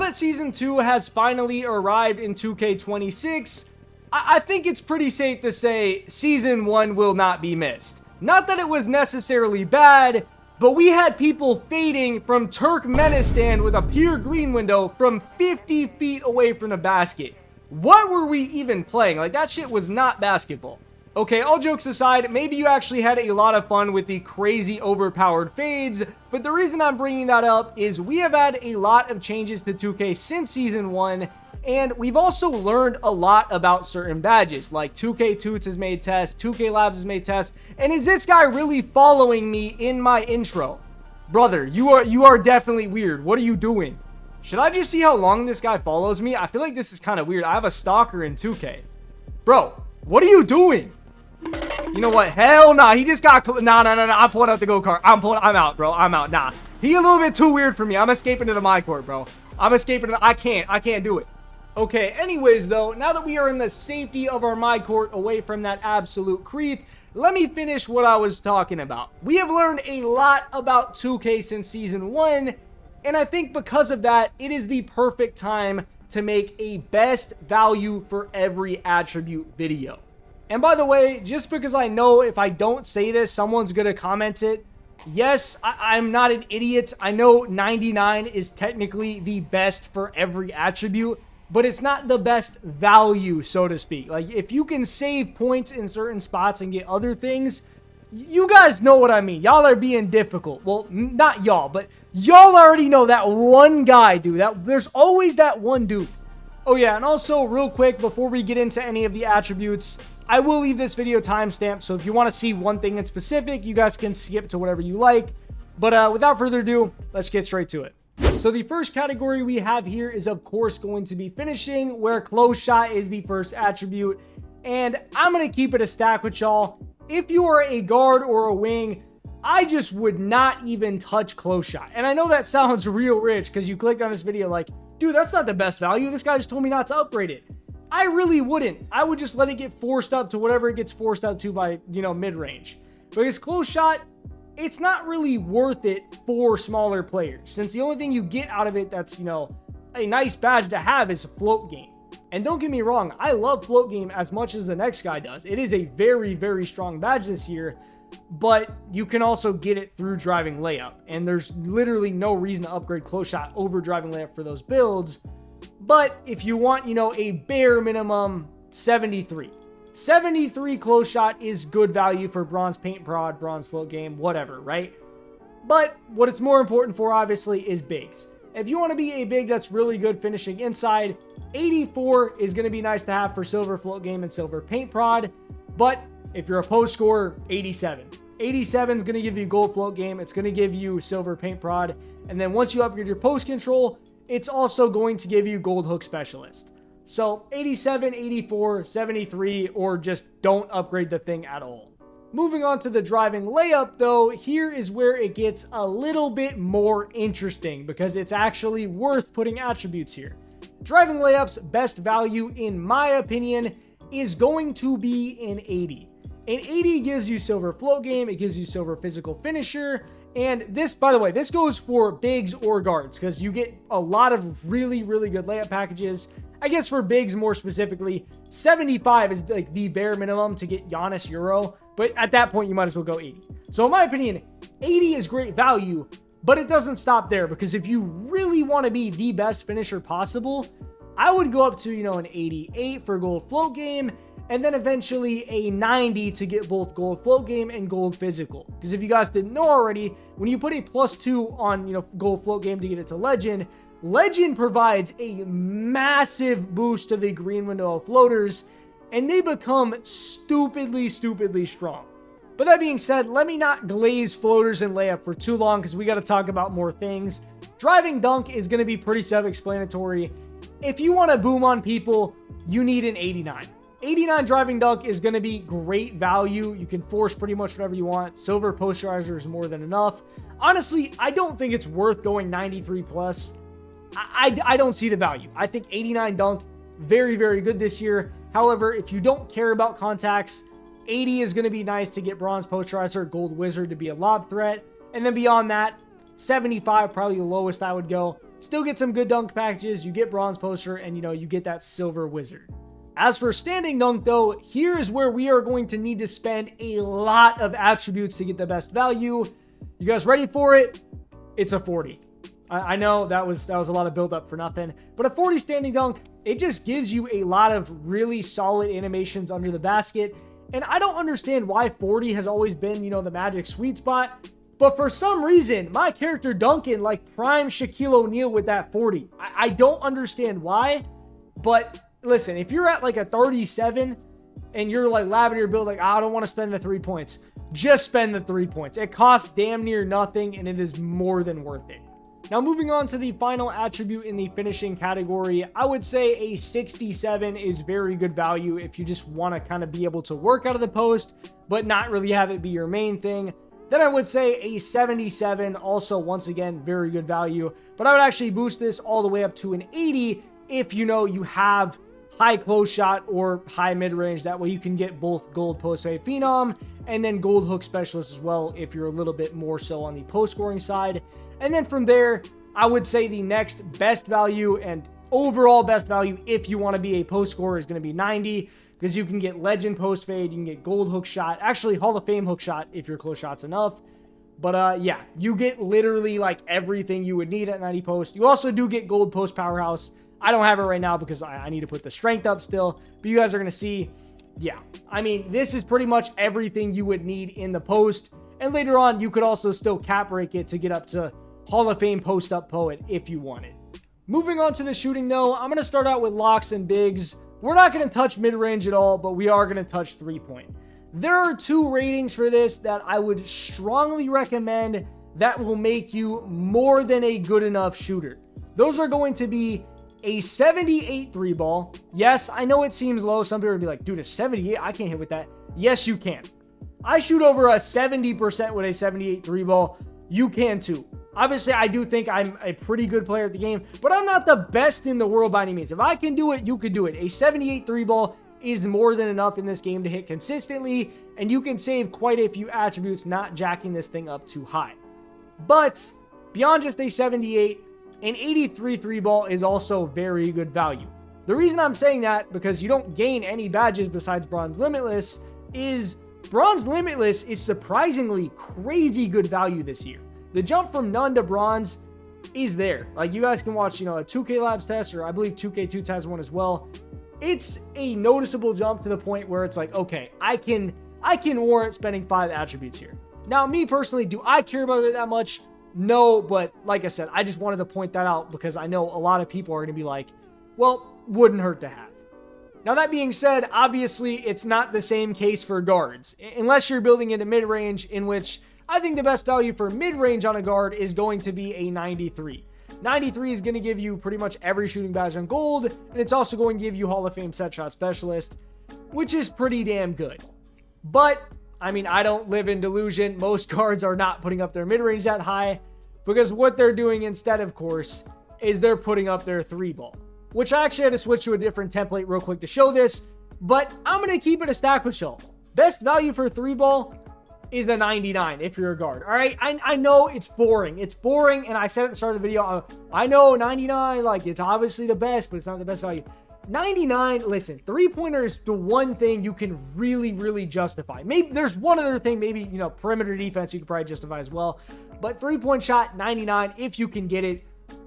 that Season 2 has finally arrived in 2K26, I think it's pretty safe to say Season 1 will not be missed. Not that it was necessarily bad, but we had people fading from Turkmenistan with a pure green window from 50 feet away from the basket. What were we even playing? Like, that shit was not basketball. Okay, all jokes aside, maybe you actually had a lot of fun with the crazy overpowered fades, but the reason I'm bringing that up is we have had a lot of changes to 2K since Season 1, and we've also learned a lot about certain badges, like 2K Toots has made tests, 2K Labs has made tests, and is this guy really following me in my intro? Brother, you are definitely weird. What are you doing? Should I just see how long this guy follows me? I feel like this is kind of weird. I have a stalker in 2K. Bro, what are you doing? You know what? Hell nah. He just got... Nah. I'm pulling out the go-kart. I'm out, bro. I'm out. Nah. He a little bit too weird for me. I'm escaping to the my court, bro. I'm escaping to the... I can't do it. Okay, anyways, though, now that we are in the safety of our my court away from that absolute creep, let me finish what I was talking about. We have learned a lot about 2K since Season 1, and I think because of that, it is the perfect time to make a best value for every attribute video. And by the way, just because I know if I don't say this, someone's going to comment it. Yes, I'm not an idiot. I know 99 is technically the best for every attribute, but it's not the best value, so to speak. Like, if you can save points in certain spots and get other things, you guys know what I mean. Y'all are being difficult. Well, not y'all, but y'all already know that one guy, dude. There's always that one dude. Oh yeah, and also real quick, before we get into any of the attributes, I will leave this video timestamped, so if you want to see one thing in specific, you guys can skip to whatever you like. But without further ado, let's get straight to it. So the first category we have here is, of course, going to be finishing, where close shot is the first attribute. And I'm going to keep it a stack with y'all. If you are a guard or a wing, I just would not even touch close shot. And I know that sounds real rich because you clicked on this video like, dude, that's not the best value. This guy just told me not to upgrade it. I really wouldn't. I would just let it get forced up to whatever it gets forced up to by, mid-range. Because close shot, it's not really worth it for smaller players, since the only thing you get out of it that's, a nice badge to have is float game. And don't get me wrong, I love float game as much as the next guy does. It is a very, very strong badge this year, but you can also get it through driving layup. And there's literally no reason to upgrade close shot over driving layup for those builds. But if you want, a bare minimum 73. 73 close shot is good value for bronze paint prod, bronze float game, whatever, right? But what it's more important for, obviously, is bigs. If you want to be a big that's really good finishing inside, 84 is going to be nice to have for silver float game and silver paint prod. But if you're a post scorer, 87. 87 is going to give you gold float game. It's going to give you silver paint prod. And then once you upgrade your post control, it's also going to give you gold hook specialist. So 87, 84, 73, or just don't upgrade the thing at all. Moving on to the driving layup, though, here is where it gets a little bit more interesting because it's actually worth putting attributes here. Driving layup's best value, in my opinion, is going to be an 80. An 80 gives you silver float game, it gives you silver physical finisher, and this, by the way, this goes for bigs or guards because you get a lot of really, really good layup packages. I guess for bigs more specifically, 75 is like the bare minimum to get Giannis Euro, but at that point you might as well go 80. So in my opinion, 80 is great value, but it doesn't stop there because if you really want to be the best finisher possible, I would go up to, an 88 for gold float game, and then eventually a 90 to get both gold float game and gold physical. Because if you guys didn't know already, when you put a +2 on, gold float game to get it to legend, legend provides a massive boost to the green window of floaters, and they become stupidly strong. But that being said, let me not glaze floaters and layup for too long because we got to talk about more things. Driving dunk is going to be pretty self-explanatory. If you want to boom on people, you need an 89. 89 driving dunk is going to be great value. You can force pretty much whatever you want. Silver posterizer is more than enough. Honestly, I don't think it's worth going 93 plus. I don't see the value. I think 89 dunk, very, very good this year. However, if you don't care about contacts, 80 is going to be nice to get bronze posterizer, gold wizard to be a lob threat. And then beyond that, 75, probably the lowest I would go. still get some good dunk packages, you get bronze poster, and you get that silver wizard. As for standing dunk though, here is where we are going to need to spend a lot of attributes to get the best value. You guys ready for it? It's a 40. I know that was a lot of build up for nothing, but a 40 standing dunk, it just gives you a lot of really solid animations under the basket. And I don't understand why 40 has always been, the Magic sweet spot. But for some reason, my character Duncan prime Shaquille O'Neal with that 40. I don't understand why, but listen, if you're at a 37 and you're labbing your build I don't want to spend the 3 points, just spend the 3 points. It costs damn near nothing and it is more than worth it. Now moving on to the final attribute in the finishing category, I would say a 67 is very good value if you just want to kind of be able to work out of the post, but not really have it be your main thing. Then I would say a 77, also once again, very good value, but I would actually boost this all the way up to an 80 if you have high close shot or high mid-range. That way you can get both gold post-fade phenom and then gold hook specialist as well if you're a little bit more so on the post-scoring side. And then from there, I would say the next best value and overall best value if you want to be a post scorer is going to be 90, because you can get legend post fade, you can get gold hook shot, actually Hall of Fame hook shot if your close shot's enough. But yeah, you get literally everything you would need at 90 post. You also do get gold post powerhouse. I don't have it right now because I need to put the strength up still, but you guys are going to see, yeah. I mean, this is pretty much everything you would need in the post. And later on, you could also still cap break it to get up to Hall of Fame post-up poet if you wanted. Moving on to the shooting though, I'm going to start out with locks and bigs. We're not going to touch mid-range at all, but we are going to touch 3-point. There are 2 ratings for this that I would strongly recommend that will make you more than a good enough shooter. Those are going to be a 78 3-ball. Yes, I know it seems low. Some people would be like, dude, a 78? I can't hit with that. Yes, you can. I shoot over a 70% with a 78 3-ball. You can too. Obviously, I do think I'm a pretty good player at the game, but I'm not the best in the world by any means. If I can do it, you could do it. A 78 3-ball is more than enough in this game to hit consistently, and you can save quite a few attributes not jacking this thing up too high. But beyond just a 78, an 83 3-ball is also very good value. The reason I'm saying that, because you don't gain any badges besides Bronze Limitless, is Bronze Limitless is surprisingly crazy good value this year. The jump from none to bronze is there. You guys can watch, a 2K Labs test, or I believe 2K2 has one as well. It's a noticeable jump to the point where it's okay, I can warrant spending 5 attributes here. Now, me personally, do I care about it that much? No, but like I said, I just wanted to point that out because I know a lot of people are going to be like, well, wouldn't hurt to have. Now, that being said, obviously, it's not the same case for guards, unless you're building into mid-range, in which I think the best value for mid-range on a guard is going to be a 93. 93 is going to give you pretty much every shooting badge on gold, and it's also going to give you Hall of Fame set shot specialist, which is pretty damn good. But, I mean, I don't live in delusion. Most guards are not putting up their mid-range that high, because what they're doing instead, of course, is they're putting up their 3-ball, which I actually had to switch to a different template real quick to show this, but I'm going to keep it a stack with y'all. Best value for 3-ball is a 99 if you're a guard. All right, I know it's boring. It's boring, and I said at the start of the video, I know 99, it's obviously the best, but it's not the best value. 99, listen, 3-pointer is the one thing you can really, really justify. Maybe there's one other thing, maybe, perimeter defense you could probably justify as well, but 3-point shot, 99, if you can get it,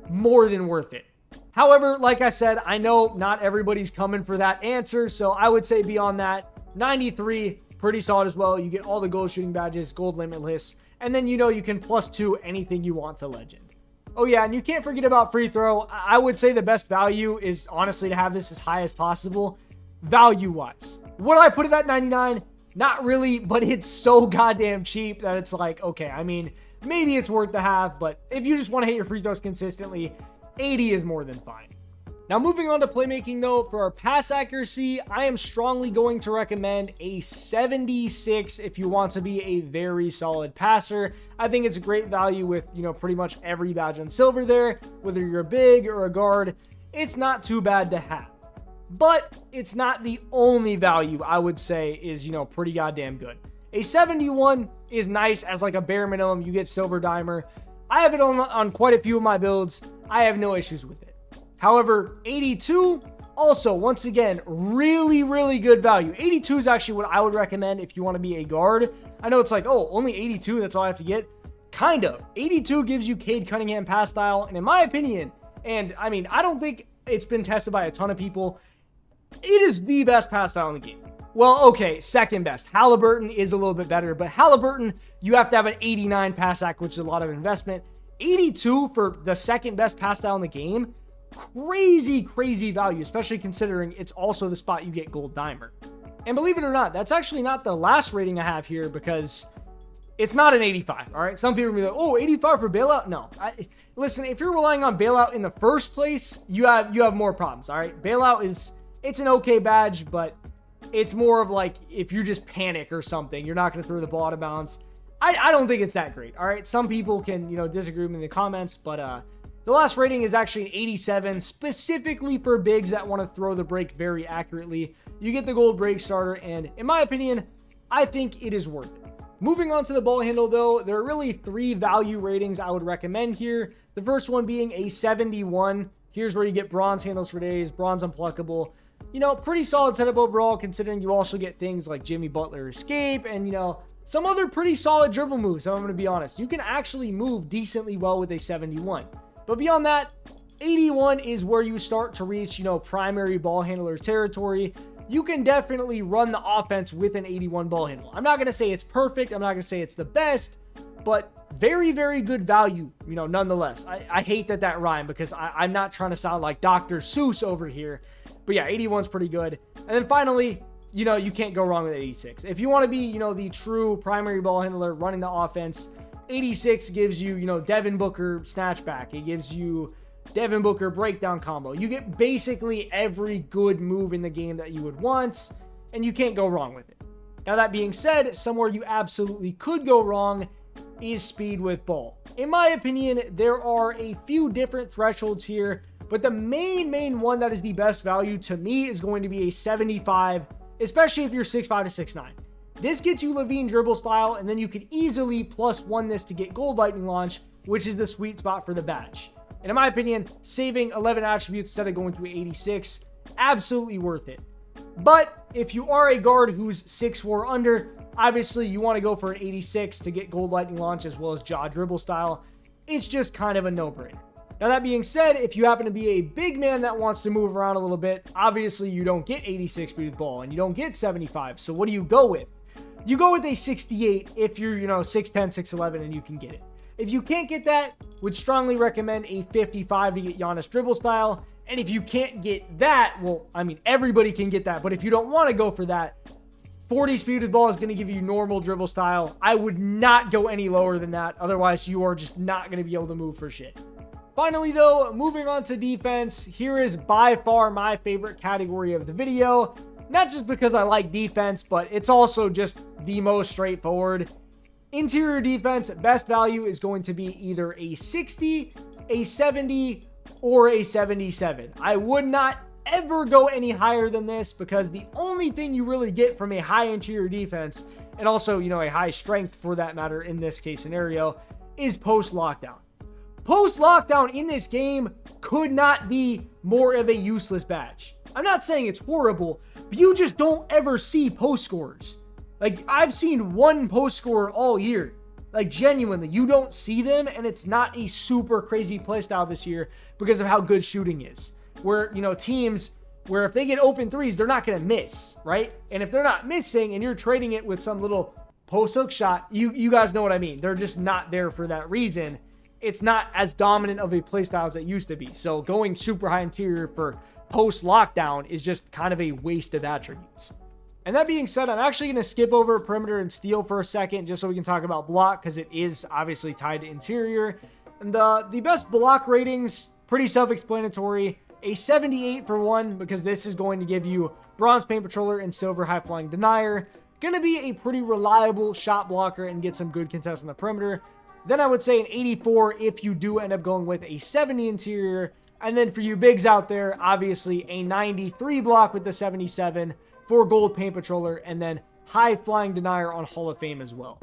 more than worth it. However, like I said, I know not everybody's coming for that answer, so I would say beyond that, 93, pretty solid as well. You get all the gold shooting badges, gold limitless, and then you can +2 anything you want to legend. Oh yeah, and you can't forget about free throw. I would say the best value is honestly to have this as high as possible, value-wise. Would I put it at 99? Not really, but it's so goddamn cheap that it's okay, I mean, maybe it's worth the have, but if you just want to hit your free throws consistently, 80 is more than fine. Now, moving on to playmaking though, for our pass accuracy, I am strongly going to recommend a 76 if you want to be a very solid passer. I think it's a great value with, pretty much every badge on silver there, whether you're a big or a guard. It's not too bad to have. But it's not the only value I would say is, pretty goddamn good. A 71 is nice as a bare minimum. You get silver dimer. I have it on quite a few of my builds. I have no issues with it. However, 82, also, once again, really, really good value. 82 is actually what I would recommend if you want to be a guard. I know it's like, oh, only 82, that's all I have to get. Kind of. 82 gives you Cade Cunningham pass style, and in my opinion, and I mean, I don't think it's been tested by a ton of people, it is the best pass style in the game. Well, okay, second best. Halliburton is a little bit better, but Halliburton, you have to have an 89 pass act, which is a lot of investment. 82 for the second best pass style in the game, crazy, crazy value, especially considering it's also the spot you get gold dimer. And believe it or not, that's actually not the last rating I have here because it's not an 85, all right? Some people will be like, oh, 85 for bailout? No. Listen, if you're relying on bailout in the first place, you have more problems, all right? Bailout it's an okay badge, but it's more of like if you just panic or something, you're not going to throw the ball out of bounds. I don't think it's that great, all right? Some people can, disagree with me in the comments, but the last rating is actually an 87, specifically for bigs that want to throw the break very accurately. You get the gold break starter, and in my opinion, I think it is worth it. Moving on to the ball handle, though, there are really 3 value ratings I would recommend here. The first one being a 71. Here's where you get bronze handles for days, bronze unpluckable. Pretty solid setup overall, considering you also get things like Jimmy Butler escape and, some other pretty solid dribble moves, so I'm going to be honest. You can actually move decently well with a 71. But beyond that, 81 is where you start to reach, primary ball handler territory. You can definitely run the offense with an 81 ball handle. I'm not going to say it's perfect. I'm not going to say it's the best, but very, very good value, nonetheless. I hate that rhyme because I'm not trying to sound like Dr. Seuss over here. But yeah, 81's pretty good. And then finally, you can't go wrong with 86. If you want to be, the true primary ball handler running the offense, 86 gives you, Devin Booker snatchback. It gives you Devin Booker breakdown combo. You get basically every good move in the game that you would want, and you can't go wrong with it. Now, that being said, somewhere you absolutely could go wrong is speed with ball. In my opinion, there are a few different thresholds here, but the main one that is the best value to me is going to be a 75, especially if you're 6'5 to 6'9. This gets you Levine dribble style, and then you could easily +1 this to get gold lightning launch, which is the sweet spot for the badge. And in my opinion, saving 11 attributes instead of going to 86, absolutely worth it. But if you are a guard who's 6'4 under, obviously you want to go for an 86 to get gold lightning launch as well as jaw dribble style. It's just kind of a no-brainer. Now, that being said, if you happen to be a big man that wants to move around a little bit, obviously you don't get 86 speed with ball and you don't get 75. So what do you go with? You go with a 68 if you're, 6'10, 6'11 and you can get it. If you can't get that, would strongly recommend a 55 to get Giannis dribble style. And if you can't get that, well, I mean, everybody can get that. But if you don't want to go for that, 40 speed with ball is going to give you normal dribble style. I would not go any lower than that. Otherwise, you are just not going to be able to move for shit. Finally, though, moving on to defense, here is by far my favorite category of the video. Not just because I like defense, but it's also just the most straightforward. Interior defense, best value is going to be either a 60, a 70, or a 77. I would not ever go any higher than this because the only thing you really get from a high interior defense, and also, a high strength for that matter in this case scenario, is post lockdown. Post lockdown in this game could not be more of a useless badge. I'm not saying it's horrible, but you just don't ever see post scorers. Like, I've seen one post scorer all year. Like, genuinely, you don't see them, and it's not a super crazy playstyle this year because of how good shooting is. Where, teams where if they get open threes, they're not going to miss, right? And if they're not missing and you're trading it with some little post hook shot, you guys know what I mean. They're just not there for that reason. It's not as dominant of a playstyle as it used to be. So going super high interior for post lockdown is just kind of a waste of attributes. And that being said, I'm actually going to skip over perimeter and steal for a second just so we can talk about block because it is obviously tied to interior. And the best block ratings, pretty self-explanatory. A 78 for one because this is going to give you bronze paint patroller and silver high flying denier. Going to be a pretty reliable shot blocker and get some good contests on the perimeter. Then I would say an 84 if you do end up going with a 70 interior. And then for you bigs out there, obviously a 93 block with the 77 for gold paint patroller and then high flying denier on Hall of Fame as well.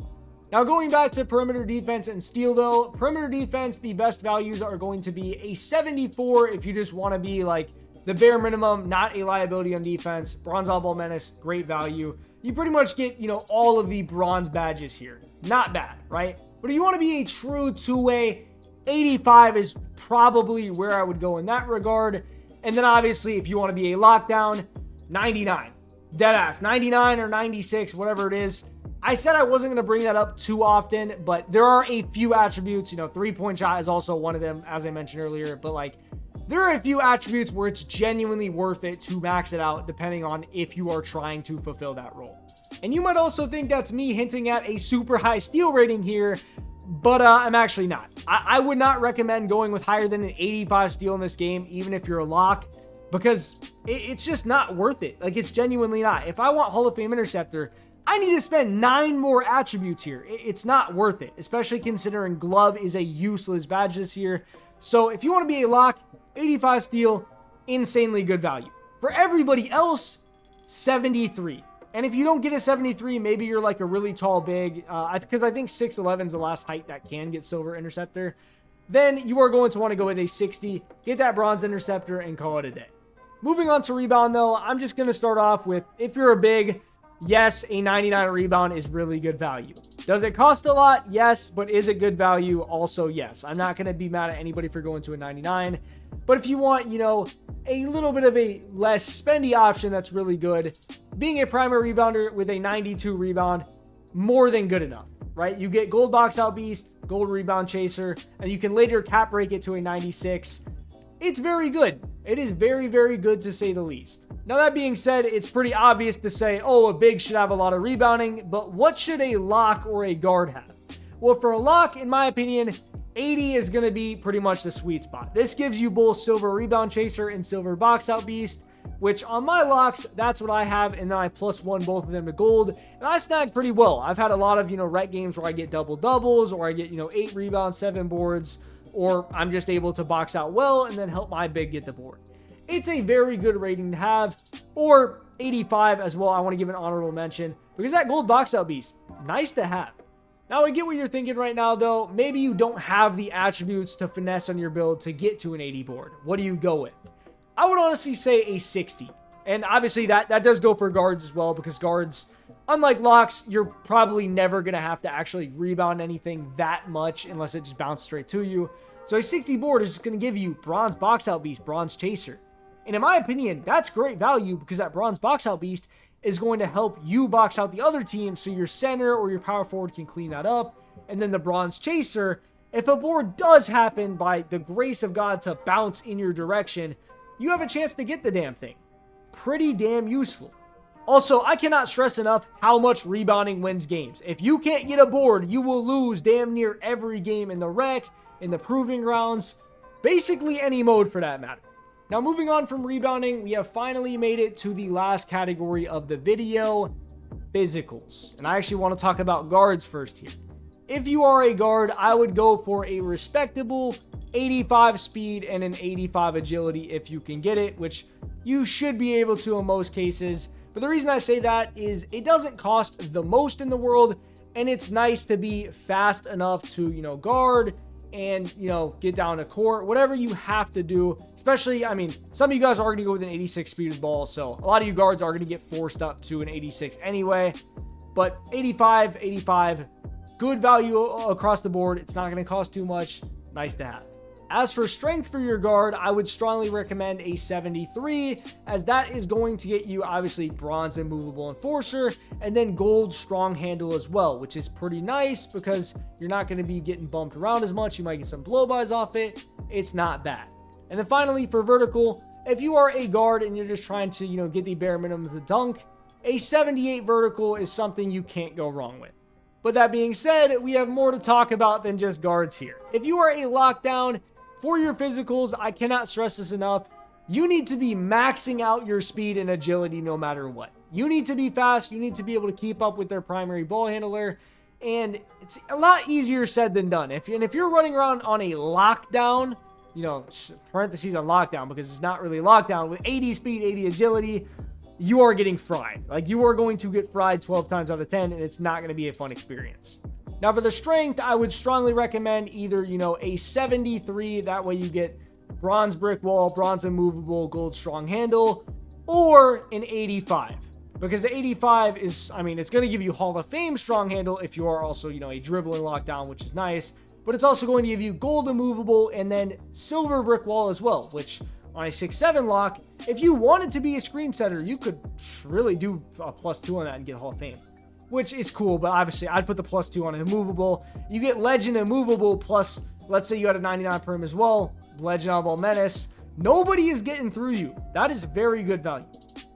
Now, going back to perimeter defense and steal, though, perimeter defense, the best values are going to be a 74 if you just want to be like the bare minimum, not a liability on defense. Bronze oddball menace, great value. You pretty much get, all of the bronze badges here. Not bad, right? But if you want to be a true two-way, 85 is probably where I would go in that regard. And then obviously, if you want to be a lockdown, 99. Deadass, 99 or 96, whatever it is. I said I wasn't going to bring that up too often, but there are a few attributes. Three-point shot is also one of them, as I mentioned earlier. But there are a few attributes where it's genuinely worth it to max it out, depending on if you are trying to fulfill that role. And you might also think that's me hinting at a super high steal rating here, but I'm actually not. I would not recommend going with higher than an 85 steal in this game, even if you're a lock, because it's just not worth it. It's genuinely not. If I want Hall of Fame interceptor, I need to spend 9 more attributes here. It's not worth it, especially considering glove is a useless badge this year. So if you want to be a lock, 85 steal, insanely good value. For everybody else, 73. And if you don't get a 73, maybe you're like a really tall big, because I think 6'11 is the last height that can get silver interceptor, then you are going to want to go with a 60, get that bronze interceptor, and call it a day. Moving on to rebound, though, I'm just going to start off with, if you're a big, yes, a 99 rebound is really good value. Does it cost a lot? Yes, but is it good value? Also, yes. I'm not going to be mad at anybody for going to a 99. But if you want, a little bit of a less spendy option that's really good, being a primary rebounder with a 92 rebound, more than good enough, right? You get gold box out beast, gold rebound chaser, and you can later cap break it to a 96. It's very good. It is very, very good to say the least. Now, that being said, it's pretty obvious to say, a big should have a lot of rebounding, but what should a lock or a guard have? Well, for a lock, in my opinion, 80 is going to be pretty much the sweet spot. This gives you both silver rebound chaser and silver box out beast, which on my locks, that's what I have, and then I +1 both of them to gold, and I snag pretty well. I've had a lot of, rec games where I get double doubles, or I get, 8 rebounds, 7 boards, or I'm just able to box out well and then help my big get the board. It's a very good rating to have, or 85 as well. I want to give an honorable mention because that gold box out beast, nice to have. Now, I get what you're thinking right now, though. Maybe you don't have the attributes to finesse on your build to get to an 80 board. What do you go with? I would honestly say a 60. And obviously that does go for guards as well, because guards, unlike locks, you're probably never going to have to actually rebound anything that much unless it just bounces straight to you. So a 60 board is just going to give you bronze box out beast, bronze chaser. And in my opinion, that's great value because that bronze box out beast is going to help you box out the other team so your center or your power forward can clean that up. And then the bronze chaser, if a board does happen by the grace of God to bounce in your direction, you have a chance to get the damn thing. Pretty damn useful. Also, I cannot stress enough how much rebounding wins games. If you can't get a board, you will lose damn near every game in the rec, in the proving grounds, basically any mode for that matter. Now, moving on from rebounding, we have finally made it to the last category of the video, physicals. And I actually want to talk about guards first here. If you are a guard, I would go for a respectable 85 speed and an 85 agility if you can get it, which you should be able to in most cases. But the reason I say that is it doesn't cost the most in the world, and it's nice to be fast enough to, guard and, get down to court, whatever you have to do. Especially, some of you guys are going to go with an 86 speed ball, so a lot of you guards are going to get forced up to an 86 anyway. But 85, good value across the board. It's not going to cost too much. Nice to have. As for strength for your guard, I would strongly recommend a 73, as that is going to get you obviously bronze immovable enforcer and then gold strong handle as well, which is pretty nice because you're not going to be getting bumped around as much. You might get some blow-bys off it. It's not bad. And then finally, for vertical, if you are a guard and you're just trying to, get the bare minimum to dunk, a 78 vertical is something you can't go wrong with. But that being said, we have more to talk about than just guards here. If you are a lockdown, for your physicals, I cannot stress this enough, you need to be maxing out your speed and agility no matter what. You need to be fast, you need to be able to keep up with their primary ball handler, and it's a lot easier said than done. If you're running around on a lockdown, parentheses on lockdown because it's not really lockdown, with 80 speed, 80 agility, you are getting fried. You are going to get fried 12 times out of 10, and it's not going to be a fun experience. Now for the strength, I would strongly recommend either, a 73, that way you get bronze brick wall, bronze immovable, gold strong handle, or an 85. Because the 85 is, it's going to give you Hall of Fame strong handle if you are also, a dribbling lockdown, which is nice. But it's also going to give you gold immovable and then silver brick wall as well, which on a 6-7 lock, if you wanted to be a screen setter, you could really do a +2 on that and get Hall of Fame, which is cool. But obviously, I'd put the +2 on an immovable. You get legend immovable plus, let's say you had a 99 perm as well, legend eyeball menace. Nobody is getting through you. That is very good value.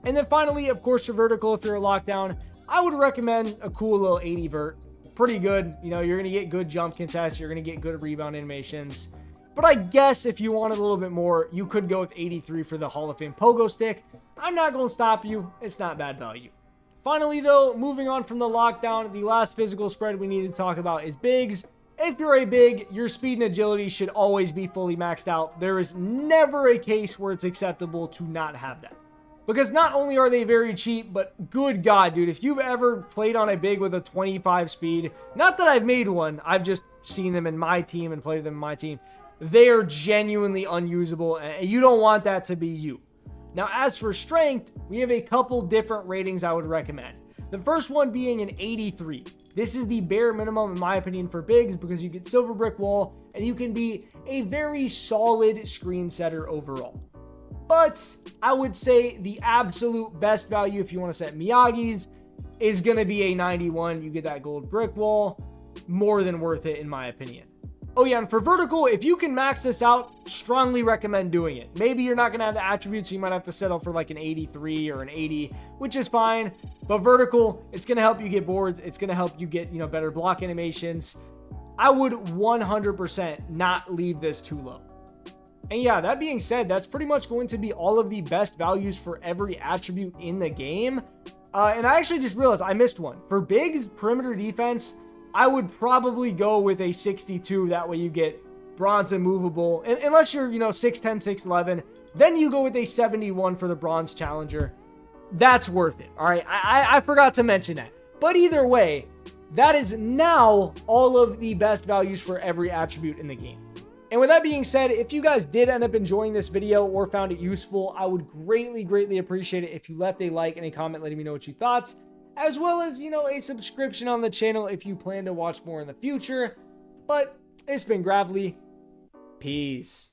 And then finally, of course, for vertical, if you're a lockdown, I would recommend a cool little 80 vert. Pretty good. You're going to get good jump contests. You're going to get good rebound animations. But I guess if you wanted a little bit more, you could go with 83 for the Hall of Fame pogo stick. I'm not going to stop you. It's not bad value. Finally, though, moving on from the lockdown, the last physical spread we need to talk about is bigs. If you're a big, your speed and agility should always be fully maxed out. There is never a case where it's acceptable to not have that. Because not only are they very cheap, but good God, dude, if you've ever played on a big with a 25 speed, not that I've made one, I've just seen them in my team and played them in my team, they are genuinely unusable, and you don't want that to be you. Now, as for strength, we have a couple different ratings I would recommend. The first one being an 83. This is the bare minimum, in my opinion, for bigs because you get silver brick wall, and you can be a very solid screen setter overall. But I would say the absolute best value if you want to set Miyagi's is going to be a 91. You get that gold brick wall. More than worth it, in my opinion. Oh yeah, and for vertical, if you can max this out, strongly recommend doing it. Maybe you're not going to have the attributes, so you might have to settle for like an 83 or an 80, which is fine. But vertical, it's going to help you get boards. It's going to help you get, better block animations. I would 100% not leave this too low. And yeah, that being said, that's pretty much going to be all of the best values for every attribute in the game. And I actually just realized I missed one. For bigs, perimeter defense, I would probably go with a 62. That way you get bronze immovable. And unless you're, 6'10", 6'11", then you go with a 71 for the bronze challenger. That's worth it. All right, I forgot to mention that. But either way, that is now all of the best values for every attribute in the game. And with that being said, if you guys did end up enjoying this video or found it useful, I would greatly, greatly appreciate it if you left a like and a comment letting me know what you thought, as well as, a subscription on the channel if you plan to watch more in the future. But it's been Gravely. Peace.